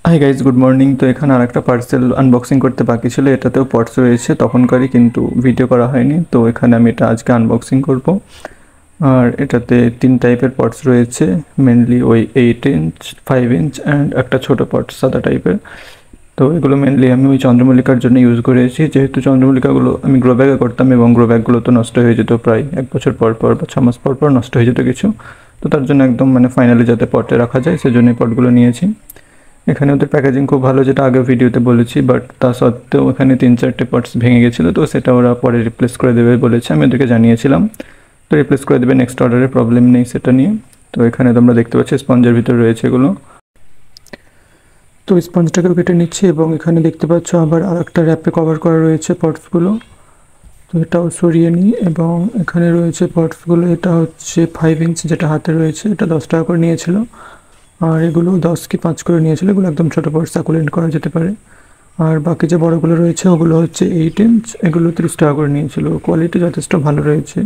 Hi guys, good morning. তো এখানে আরেকটা পার্সেল আনবক্সিং করতে বাকি ছিল, এটাতেও পটস রয়েছে তখনকারই, কিন্তু ভিডিও করা হয়নি। তো এখানে আমি এটা আজকে আনবক্সিং করব। আর এটাতে 3 টাইপের পটস রয়েছে, মেনলি ওই 8 ইঞ্চ, 5 ইঞ্চ অ্যান্ড একটা ছোটো পট সাদা টাইপের। তো এগুলো মেনলি আমি ওই চন্দ্রমল্লিকার জন্য ইউজ করেছি, যেহেতু চন্দ্রমল্লিকাগুলো আমি গ্রো ব্যাগে করতাম এবং গ্রো ব্যাগগুলো তো নষ্ট হয়ে যেত প্রায় 1 বছর পর পর বা 6 মাস পর পর নষ্ট হয়ে যেত কিছু। তো তার জন্য একদম ফাইনালি যাতে পটে রাখা যায় সেজন্য এই পটগুলো নিয়েছি। এখানে ওদের প্যাকেজিং খুব ভালো, যেটা আগে ভিডিওতে বলেছি, বাট তা সত্ত্বেও এখানে 3-4টে পার্টস ভেঙে গেছিলো, তো সেটা ওরা পরে রিপ্লেস করে দেবে বলেছে, আমি ওদেরকে জানিয়েছিলাম। তো রিপ্লেস করে দেবে, নেক্সট অর্ডারে প্রবলেম নেই সেটা নিয়ে। তো এখানে তোমরা দেখতে পাচ্ছ স্পঞ্জের ভিতর রয়েছে এগুলো। তো স্পঞ্জটাকেও কেটে নিচ্ছি এবং এখানে দেখতে পাচ্ছ আবার আর একটা র্যাপে কভার করা রয়েছে পটসগুলো। তো এটাও সরিয়ে নিই এবং এখানে রয়েছে পটসগুলো। এটা হচ্ছে 5 ইঞ্চ, যেটা হাতে রয়েছে, এটা 10 টাকা করে নিয়েছিল। আর এগুলো 10 কি 5 করে নিয়েছিল। এগুলো একদম ছোটো পট, সাকুলেন্ট করা যেতে পারে। আর বাকি যে বড়গুলো রয়েছে ওগুলো হচ্ছে 8 ইঞ্চ, এগুলো 30 টাকা করে নিয়েছিল। কোয়ালিটি যথেষ্ট ভালো রয়েছে,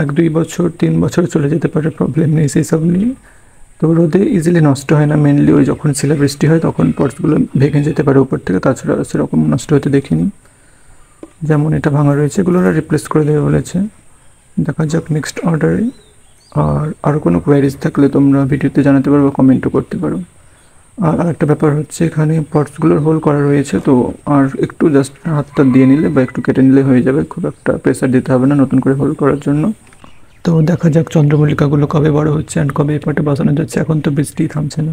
1-2 বছর 3 বছর চলে যেতে পারে, প্রবলেম নেই সেই সব নিয়ে। তো রোদে ইজিলি নষ্ট হয় না, মেনলি ওই যখন শিলাবৃষ্টি হয় তখন পটসগুলো ভেঙে যেতে পারে উপর থেকে, তাছাড়া সেরকম নষ্ট হতে দেখিনি। যেমন এটা ভাঙা রয়েছে, এগুলো ওরা রিপ্লেস করে দেবে বলেছে। দেখা যাক নেক্সট অর্ডারে। আর আরও কোনো কোয়ারিজ থাকলে তোমরা ভিডিওতে জানাতে পারো বা কমেন্টও করতে পারো। আর আরেকটা ব্যাপার হচ্ছে, এখানে পটসগুলোর হোল করা রয়েছে, তো আর একটু জাস্ট হাতটা দিয়ে নিলে বা একটু কেটে নিলে হয়ে যাবে, খুব একটা প্রেসার দিতে হবে না নতুন করে হোল করার জন্য। তো দেখা যাক চন্দ্রমল্লিকাগুলো কবে বড় হচ্ছে অ্যান্ড কবে এই পটে বসানো যাচ্ছে। এখন তো বৃষ্টি থামছে না।